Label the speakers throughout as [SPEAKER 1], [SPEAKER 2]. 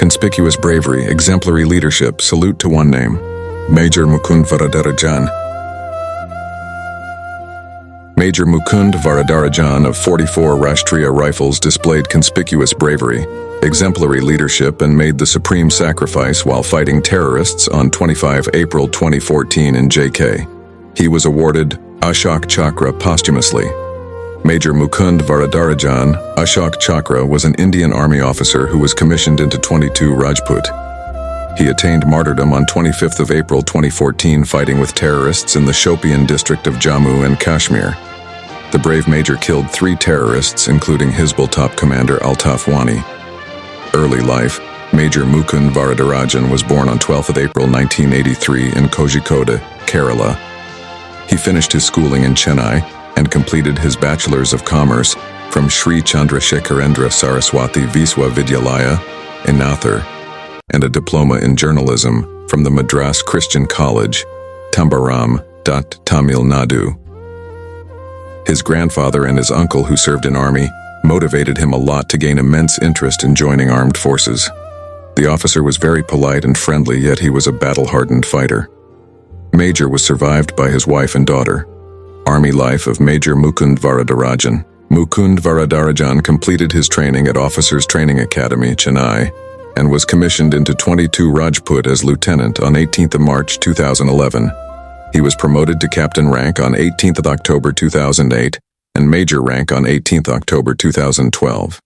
[SPEAKER 1] Conspicuous bravery, exemplary leadership, salute to one name. Major Mukund Varadarajan. Major Mukund Varadarajan of 44 Rashtriya Rifles displayed conspicuous bravery, exemplary leadership, and made the supreme sacrifice while fighting terrorists on 25 April 2014 in JK. He was awarded Ashok Chakra posthumously. Major Mukund Varadarajan, Ashok Chakra, was an Indian Army officer who was commissioned into 22 Rajput. He attained martyrdom on 25th of April 2014 fighting with terrorists in the Shopian district of Jammu and Kashmir. The brave major killed 3 terrorists, including Hizbul top commander Altaf Wani. Early life: Major Mukund Varadarajan was born on 12th of April 1983 in Kozhikode, Kerala. He finished his schooling in Chennai and completed his Bachelor's of Commerce from Sri Chandrasekharendra Saraswati Viswa Vidyalaya in Nathur, and a diploma in journalism from the Madras Christian College, Tambaram, Tamil Nadu. His grandfather and his uncle, who served in army, motivated him a lot to gain immense interest in joining armed forces. The officer was very polite and friendly, yet he was a battle-hardened fighter. Major was survived by his wife and daughter. Army life of Major Mukund Varadarajan. Mukund Varadarajan completed his training at Officers Training Academy, Chennai, and was commissioned into 22 Rajput as lieutenant on 18th of March 2011. He was promoted to captain rank on 18th of October 2008 and major rank on 18th October 2012.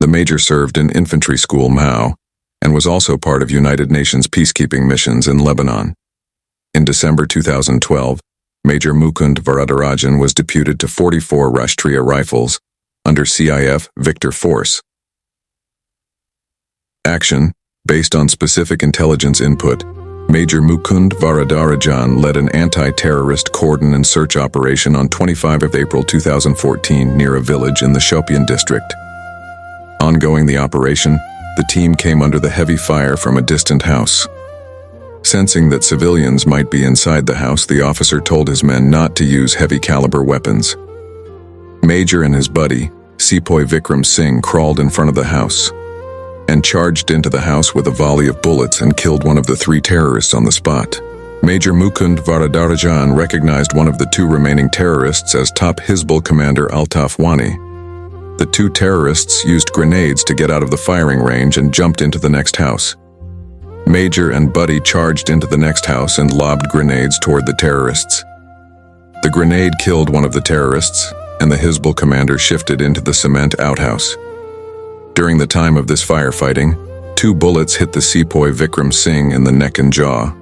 [SPEAKER 1] The major served in infantry school Mao and was also part of United Nations peacekeeping missions in Lebanon. In December 2012, Major Mukund Varadarajan was deputed to 44 Rashtriya Rifles under CIF Victor Force. Action: based on specific intelligence input, Major Mukund Varadarajan led an anti-terrorist cordon and search operation on 25 of April 2014 near a village in the Shopian district. Ongoing the operation, the team came under the heavy fire from a distant house. Sensing that civilians might be inside the house, the officer told his men not to use heavy-caliber weapons. Major and his buddy, Sepoy Vikram Singh, crawled in front of the house and charged into the house with a volley of bullets and killed one of the 3 terrorists on the spot. Major Mukund Varadarajan recognized one of the 2 remaining terrorists as top Hizbul commander Altaf Wani. The 2 terrorists used grenades to get out of the firing range and jumped into the next house. Major and buddy charged into the next house and lobbed grenades toward the terrorists. The grenade killed one of the terrorists, and the Hizbul commander shifted into the cement outhouse. During the time of this firefighting, 2 bullets hit the Sepoy Vikram Singh in the neck and jaw.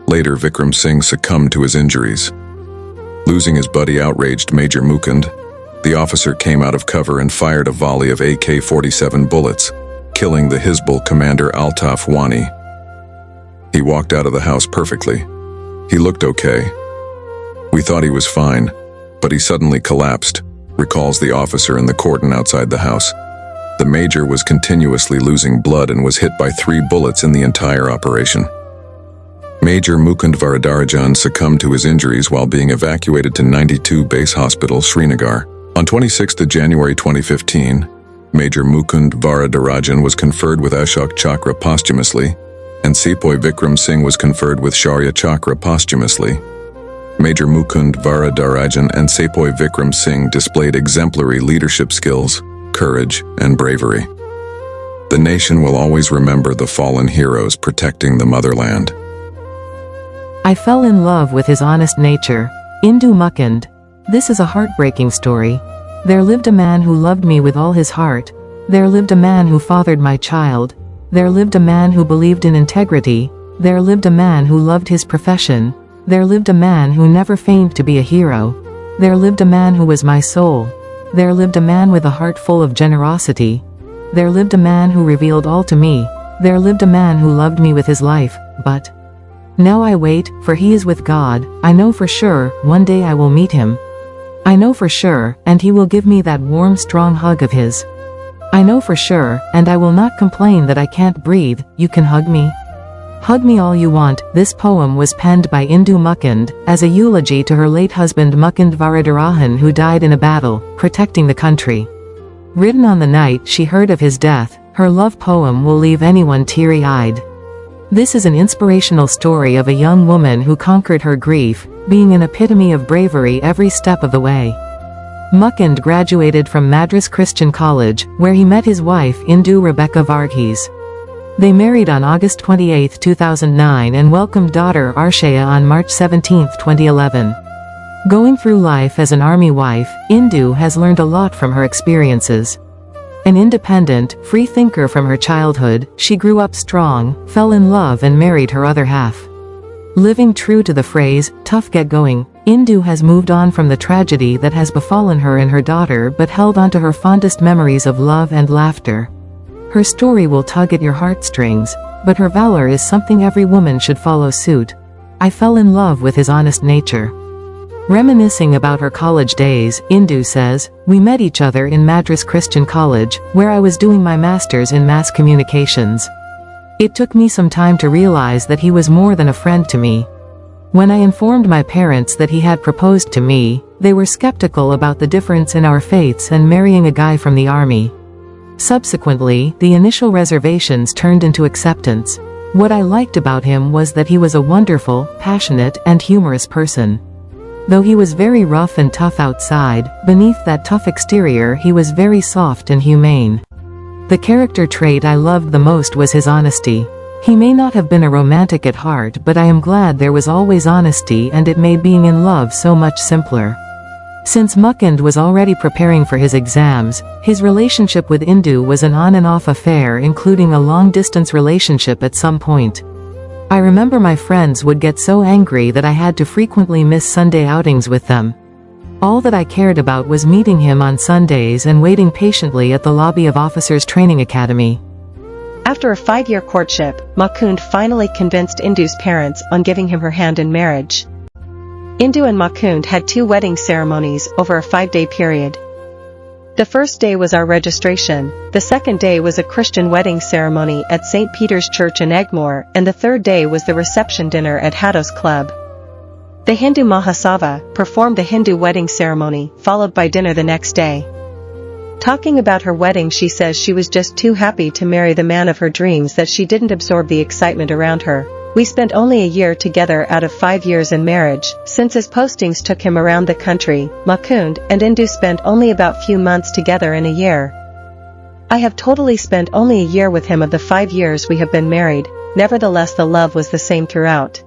[SPEAKER 1] Later, Vikram Singh succumbed to his injuries. Losing his buddy outraged Major Mukund, the officer came out of cover and fired a volley of AK-47 bullets, killing the Hizbul commander Altaf Wani. He walked out of the house perfectly. He looked okay. We thought he was fine, but he suddenly collapsed, recalls the officer in the cordon outside the house. The major was continuously losing blood and was hit by 3 bullets in the entire operation. Major Mukund Varadarajan succumbed to his injuries while being evacuated to 92 Base Hospital, Srinagar. On 26 January 2015, Major Mukund Varadarajan was conferred with Ashok Chakra posthumously, and Sepoy Vikram Singh was conferred with Rashtriya Chakra posthumously. Major Mukund Varadarajan and Sepoy Vikram Singh displayed exemplary leadership skills, courage, and bravery. The nation will always remember the fallen heroes protecting the motherland.
[SPEAKER 2] I fell in love with his honest nature. Indu Mukund. This is a heartbreaking story. There lived a man who loved me with all his heart. There lived a man who fathered my child. There lived a man who believed in integrity. There lived a man who loved his profession. There lived a man who never feigned to be a hero. There lived a man who was my soul. There lived a man with a heart full of generosity. There lived a man who revealed all to me. There lived a man who loved me with his life, but now I wait, for he is with God. I know for sure, one day I will meet him. I know for sure, and he will give me that warm, strong hug of his. I know for sure, and I will not complain that I can't breathe. You can hug me. Hug me all you want. This poem was penned by Indu Mukund as a eulogy to her late husband Mukund Varadarajan, who died in a battle, protecting the country. Written on the night she heard of his death, Her love poem will leave anyone teary-eyed. This is an inspirational story of a young woman who conquered her grief, being an epitome of bravery every step of the way. Mukund graduated from Madras Christian College, where he met his wife Indu Rebecca Varghese. They married on August 28, 2009 and welcomed daughter Arshaya on March 17, 2011. Going through life as an army wife, Indu has learned a lot from her experiences. An independent, free thinker from her childhood, she grew up strong, fell in love and married her other half. Living true to the phrase, "tough get going," Indu has moved on from the tragedy that has befallen her and her daughter but held on to her fondest memories of love and laughter. Her story will tug at your heartstrings, but her valor is something every woman should follow suit. I fell in love with his honest nature. Reminiscing about her college days, Indu says, "We met each other in Madras Christian College, where I was doing my master's in mass communications. It took me some time to realize that he was more than a friend to me. When I informed my parents that he had proposed to me, they were skeptical about the difference in our faiths and marrying a guy from the army. Subsequently, the initial reservations turned into acceptance. What I liked about him was that he was a wonderful, passionate, and humorous person. Though he was very rough and tough outside, beneath that tough exterior he was very soft and humane. The character trait I loved the most was his honesty. He may not have been a romantic at heart, but I am glad there was always honesty, and it made being in love so much simpler." Since Mukund was already preparing for his exams, his relationship with Indu was an on and off affair, including a long-distance relationship at some point. I remember my friends would get so angry that I had to frequently miss Sunday outings with them. All that I cared about was meeting him on Sundays and waiting patiently at the lobby of Officers Training Academy.
[SPEAKER 3] After a 5-year courtship, Mukund finally convinced Indu's parents on giving him her hand in marriage. Indu and Mukund had 2 wedding ceremonies over a 5-day period. The first day was our registration, the second day was a Christian wedding ceremony at St. Peter's Church in Egmore, and the third day was the reception dinner at Hados Club. The Hindu Mahasabha performed the Hindu wedding ceremony, followed by dinner the next day. Talking about her wedding, she says she was just too happy to marry the man of her dreams that she didn't absorb the excitement around her. "We spent only a year together out of 5 years in marriage, since his postings took him around the country. Mukund and Indu spent only about few months together in a year. I have totally spent only a year with him of the 5 years we have been married, nevertheless the love was the same throughout."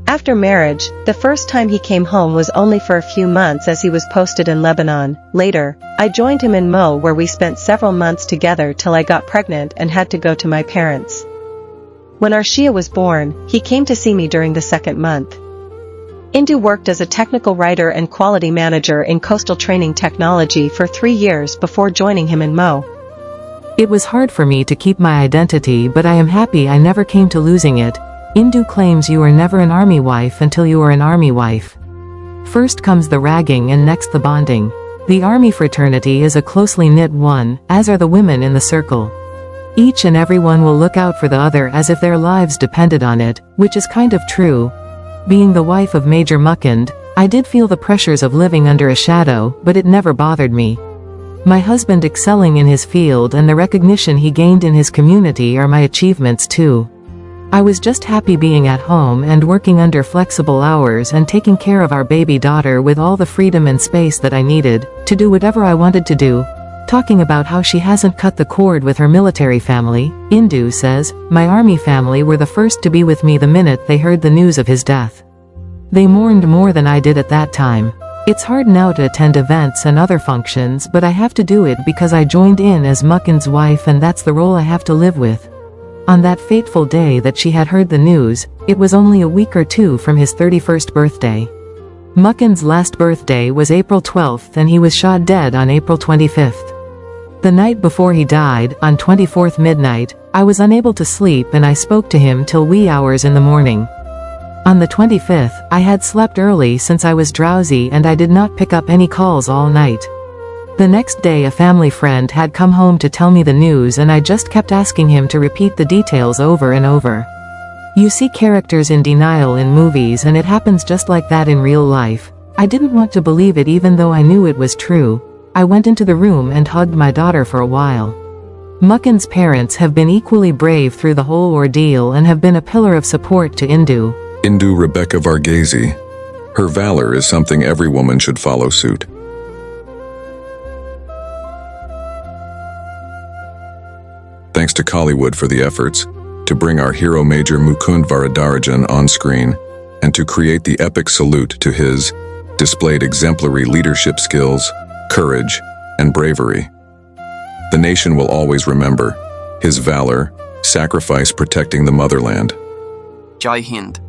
[SPEAKER 3] After marriage, the first time he came home was only for a few months as he was posted in Lebanon. Later, I joined him in Mo, where we spent several months together till I got pregnant and had to go to my parents. When Arshia was born, he came to see me during the second month. Indu worked as a technical writer and quality manager in coastal training technology for 3 years before joining him in Mo.
[SPEAKER 2] "It was hard for me to keep my identity, but I am happy I never came to losing it." Indu claims you are never an army wife until you are an army wife. First comes the ragging and next the bonding. The army fraternity is a closely knit one, as are the women in the circle. Each and every one will look out for the other as if their lives depended on it, which is kind of true. Being the wife of Major Mukund, I did feel the pressures of living under a shadow, but it never bothered me. My husband excelling in his field and the recognition he gained in his community are my achievements too. I was just happy being at home and working under flexible hours and taking care of our baby daughter with all the freedom and space that I needed, to do whatever I wanted to do. Talking about how she hasn't cut the cord with her military family, Indu says, "My army family were the first to be with me the minute they heard the news of his death. They mourned more than I did at that time. It's hard now to attend events and other functions, but I have to do it because I joined in as Mukund's wife and that's the role I have to live with." On that fateful day that she had heard the news, it was only a week or two from his 31st birthday. Mukund's last birthday was April 12th and he was shot dead on April 25th. The night before he died, on 24th midnight, I was unable to sleep and I spoke to him till wee hours in the morning. On the 25th, I had slept early since I was drowsy and I did not pick up any calls all night. The next day a family friend had come home to tell me the news and I just kept asking him to repeat the details over and over. You see characters in denial in movies and it happens just like that in real life. I didn't want to believe it even though I knew it was true. I went into the room and hugged my daughter for a while. Mukund's parents have been equally brave through the whole ordeal and have been a pillar of support to Indu.
[SPEAKER 1] Indu Rebecca Varghese. Her valor is something every woman should follow suit. Thanks to Kollywood for the efforts to bring our hero Major Mukund Varadarajan on screen and to create the epic salute to his displayed exemplary leadership skills, courage, and bravery. The nation will always remember his valor, sacrifice protecting the motherland.
[SPEAKER 4] Jai Hind.